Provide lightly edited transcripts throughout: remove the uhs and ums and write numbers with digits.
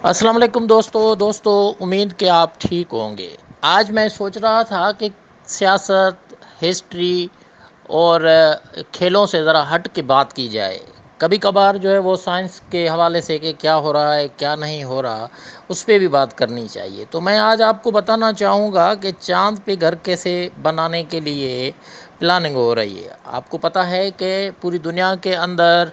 السلام علیکم دوستو امید کہ آپ ٹھیک ہوں گے۔ آج میں سوچ رہا تھا کہ سیاست، ہسٹری اور کھیلوں سے ذرا ہٹ کے بات کی جائے۔ کبھی کبھار جو ہے وہ سائنس کے حوالے سے کہ کیا ہو رہا ہے کیا نہیں ہو رہا، اس پہ بھی بات کرنی چاہیے۔ تو میں آج آپ کو بتانا چاہوں گا کہ چاند پہ گھر کیسے بنانے کے لیے پلاننگ ہو رہی ہے۔ آپ کو پتہ ہے کہ پوری دنیا کے اندر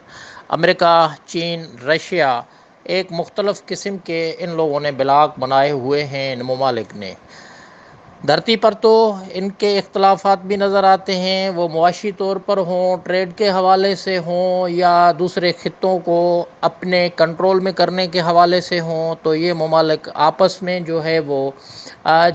امریکہ، چین، رشیا، ایک مختلف قسم کے ان لوگوں نے بلاک بنائے ہوئے ہیں ان ممالک نے۔ دھرتی پر تو ان کے اختلافات بھی نظر آتے ہیں، وہ معاشی طور پر ہوں، ٹریڈ کے حوالے سے ہوں یا دوسرے خطوں کو اپنے کنٹرول میں کرنے کے حوالے سے ہوں، تو یہ ممالک آپس میں جو ہے وہ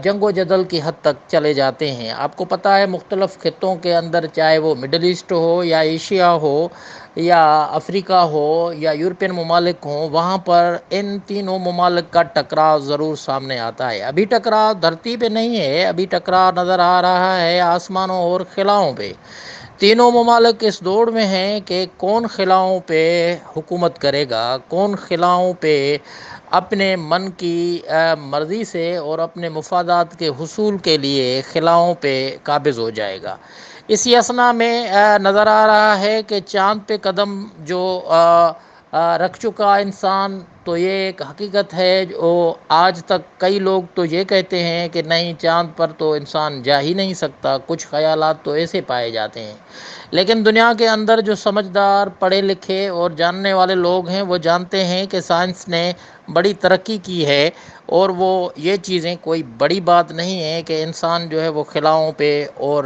جنگ و جدل کی حد تک چلے جاتے ہیں۔ آپ کو پتہ ہے مختلف خطوں کے اندر، چاہے وہ مڈل ایسٹ ہو یا ایشیا ہو یا افریقہ ہو یا یورپین ممالک ہوں، وہاں پر ان تینوں ممالک کا ٹکراؤ ضرور سامنے آتا ہے۔ ابھی ٹکراؤ دھرتی پہ نہیں ہے، ابھی ٹکراؤ نظر آ رہا ہے آسمانوں اور خلاؤں پہ۔ تینوں ممالک اس دوڑ میں ہیں کہ کون خلاؤں پہ حکومت کرے گا، کون خلاؤں پہ اپنے من کی مرضی سے اور اپنے مفادات کے حصول کے لیے خلاؤں پہ قابض ہو جائے گا۔ اسی اثنا میں نظر آ رہا ہے کہ چاند پہ قدم جو رکھ چکا انسان، تو یہ ایک حقیقت ہے۔ جو آج تک کئی لوگ تو یہ کہتے ہیں کہ نہیں، چاند پر تو انسان جا ہی نہیں سکتا، کچھ خیالات تو ایسے پائے جاتے ہیں۔ لیکن دنیا کے اندر جو سمجھدار، پڑھے لکھے اور جاننے والے لوگ ہیں، وہ جانتے ہیں کہ سائنس نے بڑی ترقی کی ہے، اور وہ یہ چیزیں کوئی بڑی بات نہیں ہے کہ انسان جو ہے وہ خلاؤں پہ اور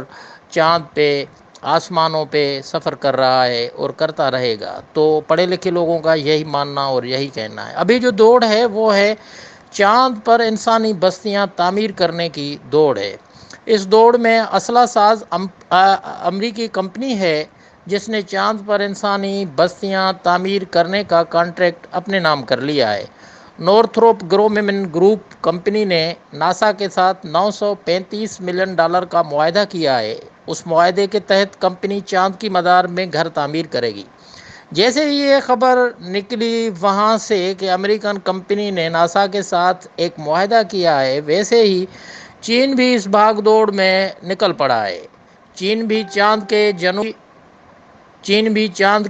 چاند پہ، آسمانوں پہ سفر کر رہا ہے اور کرتا رہے گا۔ تو پڑھے لکھے لوگوں کا یہی ماننا اور یہی کہنا ہے۔ ابھی جو دوڑ ہے وہ ہے چاند پر انسانی بستیاں تعمیر کرنے کی دوڑ ہے۔ اس دوڑ میں اسلحہ ساز امریکی کمپنی ہے جس نے چاند پر انسانی بستیاں تعمیر کرنے کا کانٹریکٹ اپنے نام کر لیا ہے۔ نورتھروپ گرومن گروپ کمپنی نے ناسا کے ساتھ $935 ملین کا معاہدہ کیا ہے۔ اس معاہدے کے تحت کمپنی چاند کی مدار میں گھر تعمیر کرے گی۔ جیسے ہی یہ خبر نکلی وہاں سے کہ امریکن کمپنی نے ناسا کے ساتھ ایک معاہدہ کیا ہے، ویسے ہی چین بھی اس بھاگ دوڑ میں نکل پڑا ہے۔ چین بھی چاند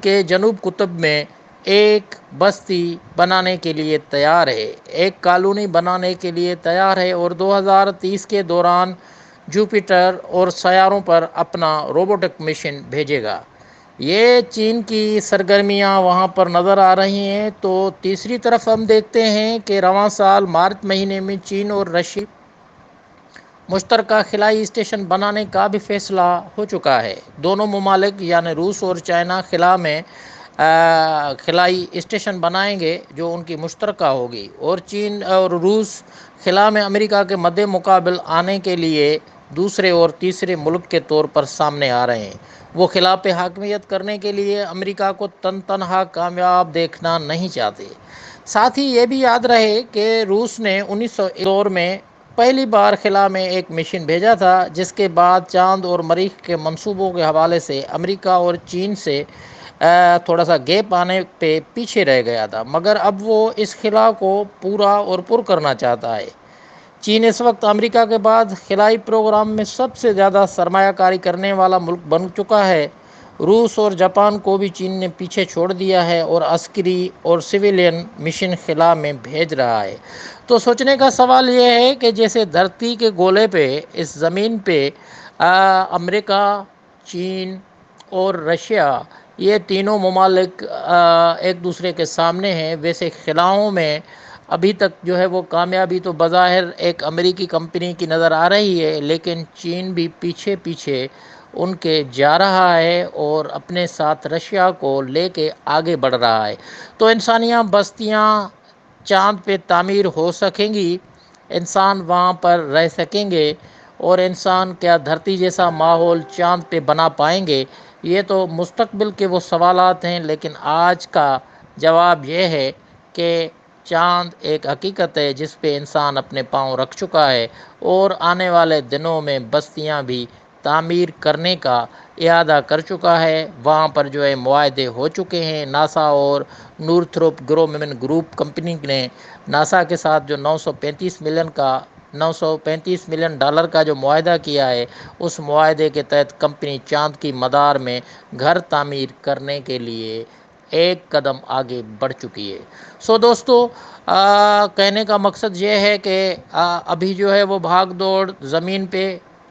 کے جنوب قطب میں ایک بستی بنانے کے لیے تیار ہے، ایک کالونی بنانے کے لیے تیار ہے، اور 2030 کے دوران جوپیٹر اور سیاروں پر اپنا روبوٹک مشن بھیجے گا۔ یہ چین کی سرگرمیاں وہاں پر نظر آ رہی ہیں۔ تو تیسری طرف ہم دیکھتے ہیں کہ رواں سال مارچ مہینے میں چین اور رشیا مشترکہ خلائی اسٹیشن بنانے کا بھی فیصلہ ہو چکا ہے۔ دونوں ممالک یعنی روس اور چائنا خلا میں خلائی اسٹیشن بنائیں گے جو ان کی مشترکہ ہوگی، اور چین اور روس خلا میں امریکہ کے مد مقابل آنے کے لیے دوسرے اور تیسرے ملک کے طور پر سامنے آ رہے ہیں۔ وہ خلا پہ حاکمیت کرنے کے لیے امریکہ کو تنہا کامیاب دیکھنا نہیں چاہتے۔ ساتھ ہی یہ بھی یاد رہے کہ روس نے 1900 دور میں پہلی بار خلا میں ایک مشن بھیجا تھا، جس کے بعد چاند اور مریخ کے منصوبوں کے حوالے سے امریکہ اور چین سے تھوڑا سا گیپ آنے پہ پیچھے رہ گیا تھا، مگر اب وہ اس خلا کو پورا اور پر کرنا چاہتا ہے۔ چین اس وقت امریکہ کے بعد خلائی پروگرام میں سب سے زیادہ سرمایہ کاری کرنے والا ملک بن چکا ہے۔ روس اور جاپان کو بھی چین نے پیچھے چھوڑ دیا ہے اور عسکری اور سویلین مشن خلا میں بھیج رہا ہے۔ تو سوچنے کا سوال یہ ہے کہ جیسے دھرتی کے گولے پہ، اس زمین پہ امریکہ، چین اور رشیا، یہ تینوں ممالک ایک دوسرے کے سامنے ہیں، ویسے خلاؤں میں ابھی تک جو ہے وہ کامیابی تو بظاہر ایک امریکی کمپنی کی نظر آ رہی ہے، لیکن چین بھی پیچھے پیچھے ان کے جا رہا ہے اور اپنے ساتھ رشیا کو لے کے آگے بڑھ رہا ہے۔ تو انسانیاں بستیاں چاند پہ تعمیر ہو سکیں گی، انسان وہاں پر رہ سکیں گے، اور انسان کیا دھرتی جیسا ماحول چاند پہ بنا پائیں گے؟ یہ تو مستقبل کے وہ سوالات ہیں، لیکن آج کا جواب یہ ہے کہ چاند ایک حقیقت ہے جس پہ انسان اپنے پاؤں رکھ چکا ہے، اور آنے والے دنوں میں بستیاں بھی تعمیر کرنے کا اعادہ کر چکا ہے۔ وہاں پر جو ہے معاہدے ہو چکے ہیں۔ ناسا اور نورتھروپ گرومن گروپ کمپنی نے ناسا کے ساتھ جو 935 ملین ڈالر کا جو معاہدہ کیا ہے، اس معاہدے کے تحت کمپنی چاند کی مدار میں گھر تعمیر کرنے کے لیے ایک قدم آگے بڑھ چکی ہے۔ دوستو، کہنے کا مقصد یہ ہے کہ ابھی جو ہے وہ بھاگ دوڑ زمین پہ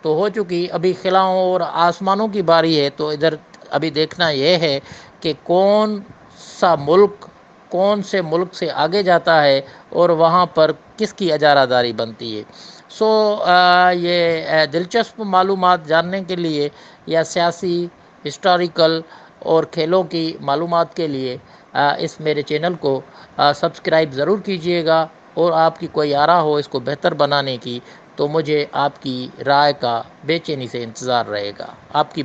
تو ہو چکی، ابھی خلاؤں اور آسمانوں کی باری ہے۔ تو ادھر ابھی دیکھنا یہ ہے کہ کون سے ملک سے آگے جاتا ہے اور وہاں پر کس کی اجارہ داری بنتی ہے۔ یہ دلچسپ معلومات جاننے کے لیے یا سیاسی، ہسٹوریکل اور کھیلوں کی معلومات کے لیے اس میرے چینل کو سبسکرائب ضرور کیجئے گا، اور آپ کی کوئی آرا ہو اس کو بہتر بنانے کی تو مجھے آپ کی رائے کا بے چینی سے انتظار رہے گا۔ آپ کی